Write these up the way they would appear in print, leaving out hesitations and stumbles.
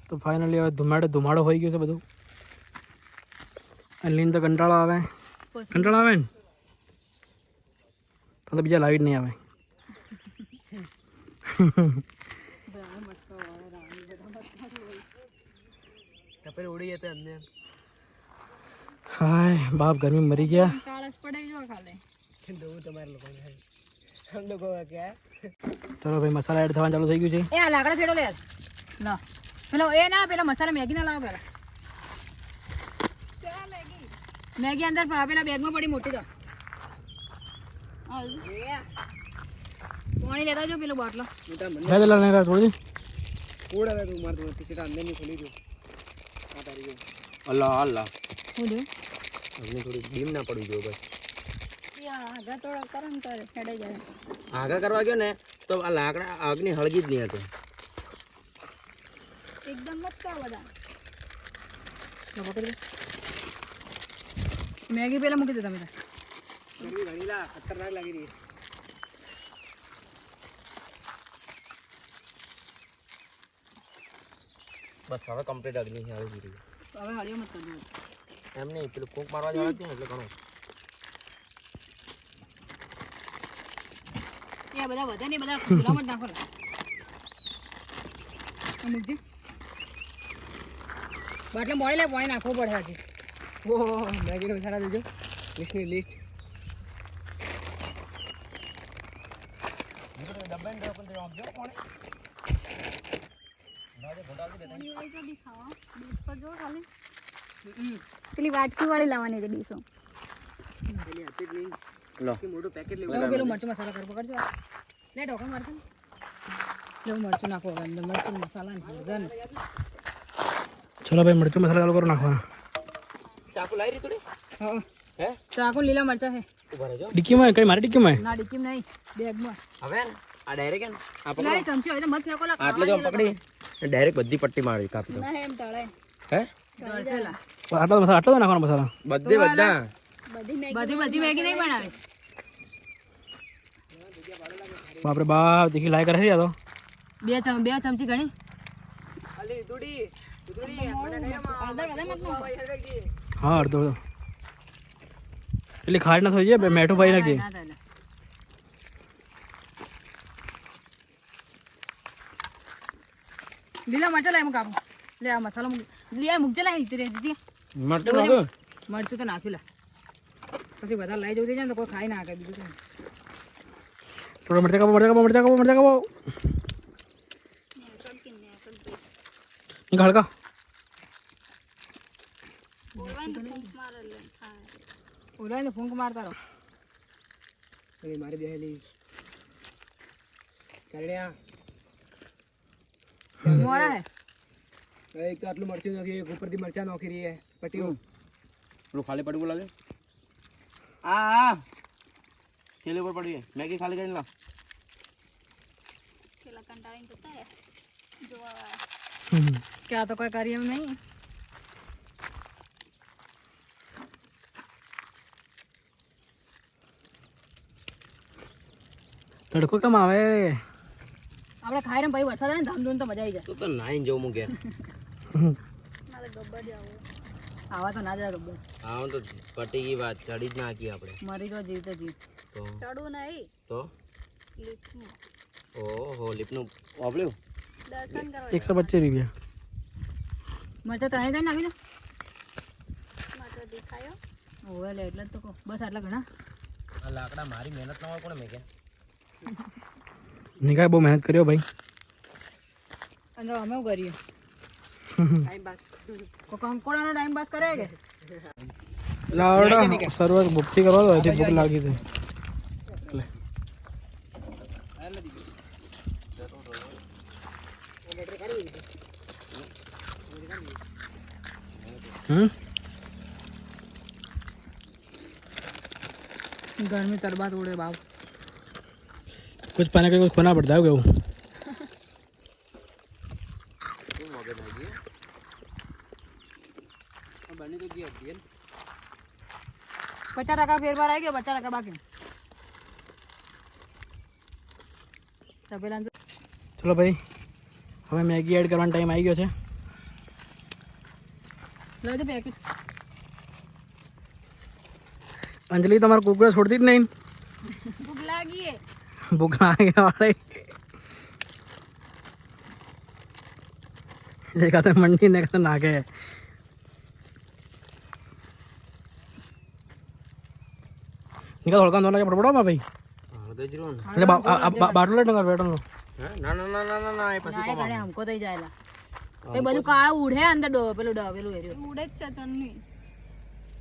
તો ફાઇનલી હવે ધુમાડો હોઈ ગયો છે બધું. અલીન તો કંટાળો આવે ને તો બીજા લાવી જ નહીં આવે. હાય બાપ ગરમી મરી ગયા. ચલો ભાઈ મસાલા એડ થવાનું ચાલુ થઈ ગયું છે. એ આ લાકડા છેડો લે લો પેલો એ ના પેલા મસાલા મેગી ના લાવો પેલા મેગી અંદર પેલા બેગમાં પડી મોટી તો પાણી લેતા જો પેલો બોટલો લે ને થોડી કોડ આવે તું માર ટી શર્ટ અંદર ની ખોલી દો આ તારી જો અલ્લાહ હું દે અમને થોડી ડીમ ના પડવી જો બસ આગા થોડો કરો ને તો હેડે જાય. આગા કરવા ગયો ને તો આ લાકડા આગની હળગી જ નહીં હતી. એકદમ મત કર બધા મેગી પેલા મૂકી દો તમે ગરમી ઘણી લા ખતરનાક લાગી રહી. બસ હવે કમ્પ્લીટ અગ્નિ આવી ગઈ. હવે હળિયો મત કરજો એમ નહીં પેલું કૂક મારવા જવા છે ને એટલે ઘણું એ બધા વધે ને બધા ખુલ્લામાં જ નાખો મૂકજે બાટલે મોડી લે પાણી નાખવું પડે હજી. ઓહો મેગીનો મસાલા દેજો લિસ્ટની લિસ્ટ પેલી વાટકી વાળી લાવવાની હતી ડીશો. મોટું પેકેટ પેલું મરચું મસાલા કરવો કરજો લે ઢોકણ મરચું લેવું મરચું નાખો હવે અંદર મરચું મસાલા ને ચલો ભાઈ મરચું મસાલા ચાલુ કરો નાખવાના. ચાકુ લાવી રહી થોડી હા હે ચાકુ લીલા મરચા છે ઉભા રહેજો ડિક્કીમાં કઈ મારી ડિક્કીમાં ના ડિક્કીમ નહીં બેગમાં હવે ને આ ડાયરેક્ટ ને આ પકડો ના ચમચી હોય તો મત ફેંકો લા આટલે જો પકડી ડાયરેક્ટ બધી પટ્ટી મારી કાપી દો ના એમ ટળે હે દળસેલા આટલો નાખવાનો મસાલા. બધા બધી મેગી નહીં બનાવે બાપરે બાપ દેખી લાય કરે છે આ તો. બે ચમચી ઘણી અલી દુડી હા અડધો એટલે ખાડ ના થઈ જાય મેઠું ભાઈ નાખજે. ના થાય લીલા મરચા લાય કાપું લે આ મસાલો લે મૂકજે લાય ઇતરે દીદી મરચું તો નાખ્યું લા પછી બધા લઈ જવું થઈ જાય ને તો કોઈ ખાઈ ના આવે બીજું થોડા મરચા કાપો નિકાળ કા ઓલા ને ફૂંક મારતા રહો અલી મારી બેહેલી કરણ્યા મોડા હે એક તો આટલું મરચું નાખી એક ઉપરથી મરચા નાખી રહી હે પટ્ટીઓ પેલું ખાલી પડવું લાગે આ થેલી ઉપર પડી મેગી ખાલી કરીને લા પેલા કંટાળીને જતા રહ્યા જોવા क्या तो कोई कार्य में नहीं તડકો કેમ આવે આપણે ખાઈ ને ભાઈ વરસાદ આવે ને ધામધૂમ તો મજા આવી જાય તું તો નાઈન જવું મૂકે મારે ગબ્બર જવું આવા તો ના જાય ગબ્બર હા તો પટી ગઈ વાત ચડી જ નાખી આપણે મરી તો જીવ તો જીવ તો ચડવું નહીં તો લીફમાં ઓહો લીપનું વાપર્યું દર્શન કરો 125 રૂપિયા મરચા ત્રણે ત્રણ નાખી દો માત્ર દેખાયો ઓવે લે એટલે જ તો કહું બસ આટલા ઘણા આ લાકડા મારી મહેનત ના હોય કોને મેં કે નિકાય બહુ મહેનત કર્યો ભાઈ. અને અમે શું કરીએ ટાઈમ પાસ કંકોડાનો ટાઈમ પાસ કરે કે લાવડા શરૂઆત ભૂખથી કરવા દો હજી ભૂખ લાગી છે એટલે गर्मी तरबात उड़े बाप कुछ पाने का कुछ खोना पड़ता है क्या पचास टका फेरबार आई गया 50 टका बाकी चलो भाई हमें मैगी ऐड करवाना टाइम आई गयो છે લાવજો પેકેટ. અંજલિ તમારે કુકર છોડતી જ નહીં. ભૂખ લાગી હે. ભૂખ લાગે વાળે એ ખાતે મંડી ને ખાતે નાખે. निकल थोड़ा दोनों के पड़पड़ो भाई એટલે બાટલો લઈ નગર બેટલો ના ના ના ના ના એ પછી ના એ ઘણે હમકો થઈ જાયલા. એ બધું કાળું ઉડે અંદર પેલું એર્યું. ઉડે જ છે ચણની.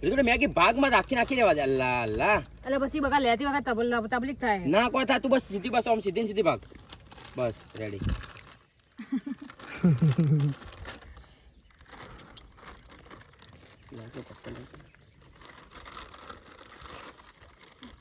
એટલે મેગી ભાગમાં નાખી દેવા દે. અલ્લા અલ્લા એટલે પછી બકા લેતી વખત તબલીક થાય. ના કોઈ થાય તું બસ સીધી બસ આમ સીધી ને સીધી ભાગ બસ રેડી.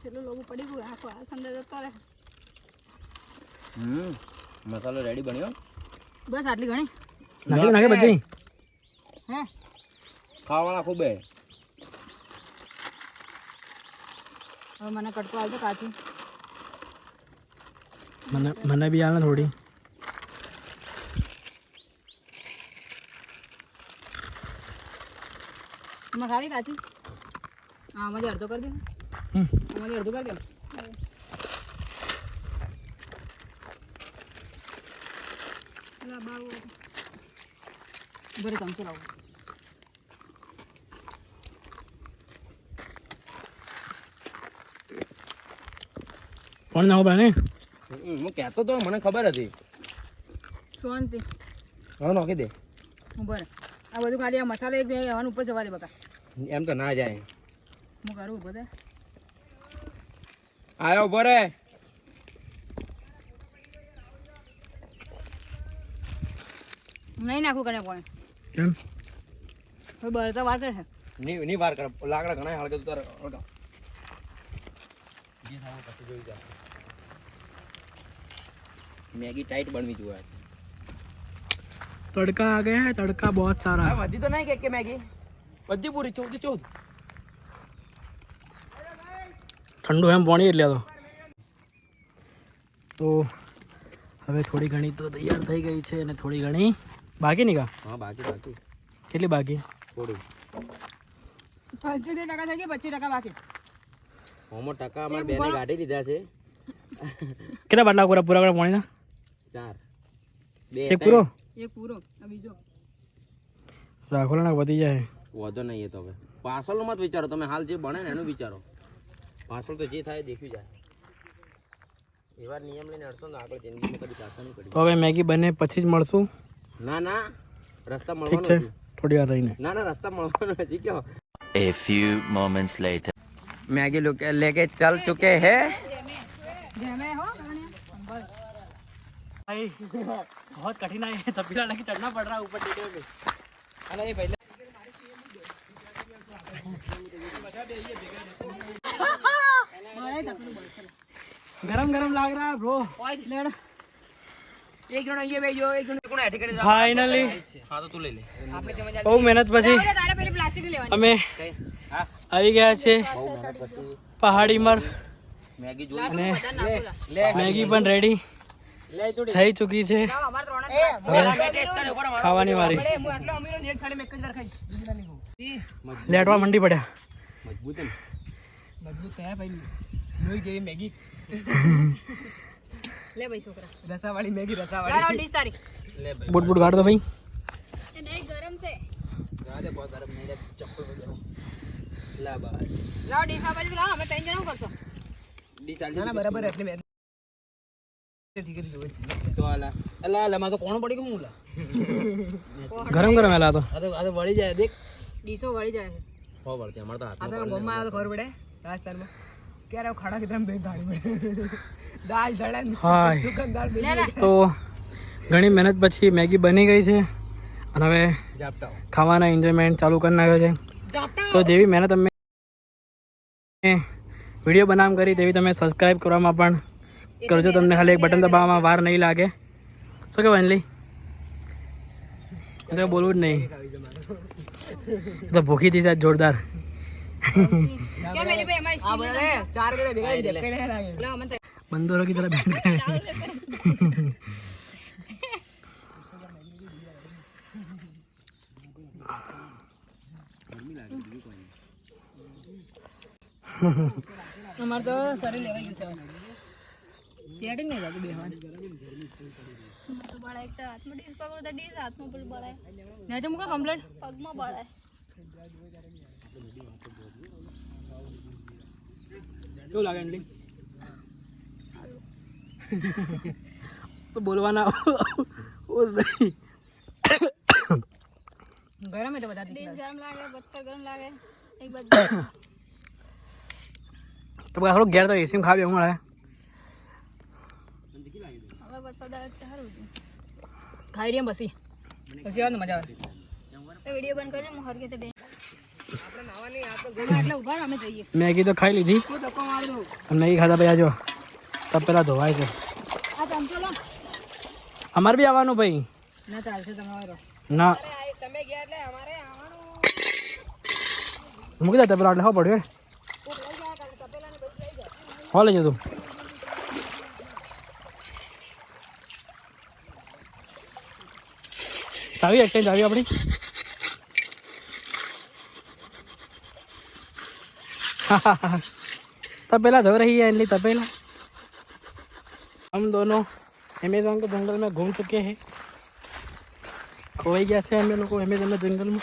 ચલો લોબુ પડી ગયું આખો હાથ અંદર જતો રહે. મસાલો રેડી બન્યો. બસ આટલી ઘણી નાખે બધી હે ખાવાના ખૂબ હે. હવે મને કટકો આવતો કાચું. મને બી આલે થોડી. તમે ખાવી કાચી? હા મને અડધો કરી દે. મને અડધો કરી દે. બરે ચમચો લાવો. કોણ નાખો ભાઈ હું કહેતો તો મને ખબર હતી. શાંતિ હવે નાખી દે. બરે આ બધું ખાલી આ મસાલો એક બે હવાનું ઉપર જવા દે બકા. એમ તો ના જાય. હું કરું બધે આયો બરે. નહીં નાખું કને કોણે કેમ હવે બળતા વાર કરે છે. ની વાર કર લાકડા ઘણા હળગે તું તારે હળગા. मैगी टाइट बनवी જોઈએ. तड़का आ गया है. तड़का बहुत सारा है. વધી તો નહીં કે મેગી બધી પૂરી 14 ઠંડુ એમ પાણી એટલે તો હવે થોડી ઘણી તો તૈયાર થઈ ગઈ છે અને થોડી ઘણી બાકી નહીં કા. હા બાકી કેટલી બાકી? થોડી 25% થઈ ગઈ 25% બાકી. હોમો ટકા અમાર બેને ગાડી લીધા છે. કેટલા બાટલા પૂરા પૂરા પાણીના? 4 એક પૂરો એક પૂરો આ બીજો રાખો ને વધી જાય. વધો નહીં તો હવે પાછળનું મત વિચારો તમે. હાલ જે બને ને એનું વિચારો. પાછળ તો જે થાય દેખ્યું જાય. એવા નિયમ લઈને અડશો ને આગળ જિંદગીમાં કદી પાછા નહીં પડી. તો હવે મેગી બને પછી જ મળશું. ના ના રસ્તા ઠીક છે મળવાનો. થોડી વાર રહીને. ના ના રસ્તા મળવાનો નથી ક્યો. A few moments later. Maggi लेके चल चुके हैं. જેમે હો भाई बहुत कठिनाई है. तबीला लेके चढ़ना पड़ रहा है ऊपर टेढ़े पे. अरे ये पहले गरम गरम लाग रहा है ब्रो. લેડ एक जणो ये बेજો एक जणो कोण હેઠી કરી. फाइनली હા તો તું લઈ લે. આપણે જમવા બહુ મહેનત પછી તારે પેલી પ્લાસ્ટિક લેવાની. અમે હા આવી ગયા છે બહુ મહેનત પછી પહાડી પર મેગી જોઈ અને લે મેગી પણ રેડી લે થોડી થઈ ચૂકી છે. અમાર ત્રણ ટેસ્ટ કરે ઉપર ખાવાની વારી. હું આટલો અમીરો ને એક થાળી મેં એક જ વાર ખાઈશ. બીજી નહીં ખાઉં. લેટવા મંડી પડ્યા. મજબૂત હે ને. મજબૂત હે ભાઈ. લોહી જેવી મેગી. લે ભાઈ છોકરા રસાવાળી મેગી લાવ ડીશ તારી. લે ભાઈ બુટ બુટ કાઢ દો ભાઈ. એ નહીં ગરમ છે. રાધે બહુ ગરમ નહીં લે ચપ્પલ વગેરે. લા બસ લાવ ડીશ આ બાજુ લાવ અમે ત્રણ જણા કરશો. ડી ચાલ ના બરાબર એટલે મેં તો આલા અલા અલા માં તો કોણ પડી ગયું હું લા. ગરમ ગરમ હેલા તો. આ તો વળી જાય દેખ. ડીશો વળી જાય છે. હો વળતી અમાર તો હાથ આ તો ગોમાં આવ્યો તો ખબર પડે રાજસ્થાનમાં ક્યારે ખાડા કિતરા બે ગાડી પડે દાલ ધડા હાય ચુકંદાર લે લે તો ઘણી મહેનત પછી મેગી બની ગઈ છે અને હવે જાપટા ખાવાના એન્જોયમેન્ટ ચાલુ કરી નાખ્યો છે. જાપતા તો જેવી મહેનત અમે વિડીયો બનાવ કરી તેવી તમે સબસ્ક્રાઈબ કરવામાં પણ કરજો. તમને ખાલી એક બટન દબાવવામાં વાર નહીં લાગે. શું કહેવાય અંજલિ? એ તો બોલવું જ નહીં. એ તો ભૂખી થી સાહેબ જોરદાર. કેમ એલી ભાઈ અમારી સ્ટીલ લે ચાર ગડે ભેગા લાવ મને બંદોરો की तरह बैठ गए. અમારે તો શરીર લેવાઈ ગયું છે સેટિંગ નહીં થતું બેહવાનું તો બળાય એક તો હાથમાં ડીશ પકડો તો ડીશ હાથમાં પેલું બળાય ને જો મૂકો કમ્પ્લેટ પગમાં બળાય કેવું લાગે એન્ડલી તો બોલવાના ઓસ નહીં ગરમ એટલે બધા ડીશ ગરમ લાગે પથ્થર ગરમ લાગે એક બાજુ તો થોડું ઘેર તો એસી ખાવી હું મળે હવે વરસાદ આવે તો સારું હતું ખાઈ રહ્યા પછી આવે ને મજા આવે તો વિડીયો બંધ કરજો હું હરકે તે બે એટલે ઉભા રહો, અમે જઈએ મેગી તો ખાઈ લીધી અને નહીં ખાધા ભાઈ આજો તબ પેલા ધોવાય છે આ ચમચો લો અમારે બી આવવાનું ભાઈ ના ચાલશે તમારો ના તમે ગયા એટલે અમારે આવવાનું મૂકી દે તપેલા એટલે હો પડ્યો હો લઈ જતું ચાવી એક ટાઈમ ચાવી આપણી तपेला धो रही है इनली तपेला। हम दोनों अमेज़न के जंगल में घूम चुके हैं, खोई गया से हम लोग को अमेज़न के जंगल में।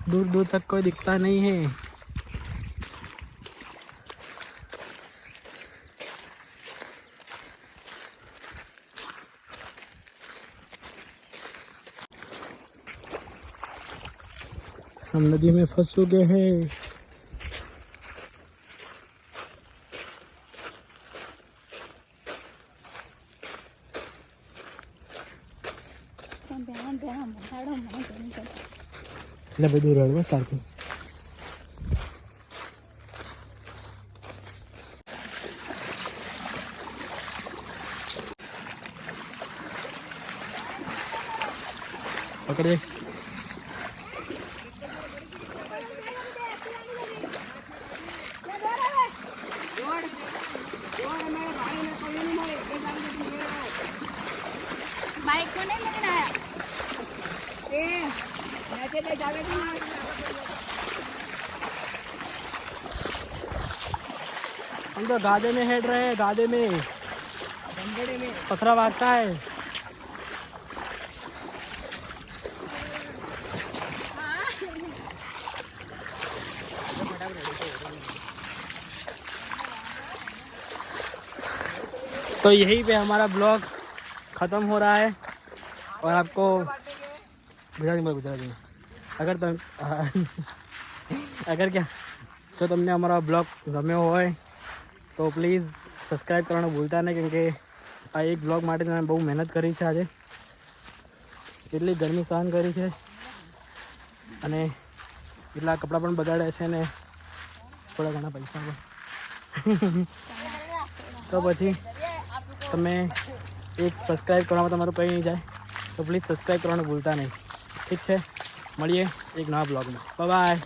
दूर दूर तक कोई दिखता नहीं है। हम नदी में फंस चुके हैं। એટલે બધું રડવા સારખું પકડે बाइक को नहीं लेकिन आया हम तो गादे में हेड रहे हैं, गादे में पथरा भागता है। तो यहीं पे हमारा ब्लॉग ख़त्म हो रहा है और आपको गुजराती अगर क्या तो तुमने हमारा ब्लॉग गम्यो હોય તો પ્લીઝ સબસ્ક્રાઈબ કરવાનું ભૂલતા નહીં, કેમ કે આ એક બ્લોગ માટે મેં બહુ મહેનત કરી છે. આજે એટલી ગરમી સહન કરી છે અને એટલા કપડાં પણ બગાડ્યા છે ને થોડા ઘણા પૈસા પણ. તો પછી તમે એક સબસ્ક્રાઈબ કરવામાં તમારું કંઈ નહીં જાય, તો પ્લીઝ સબસ્ક્રાઈબ કરવાનું ભૂલતા નહીં. ઠીક છે, મળીએ એક નવા બ્લોગમાં. Bye bye.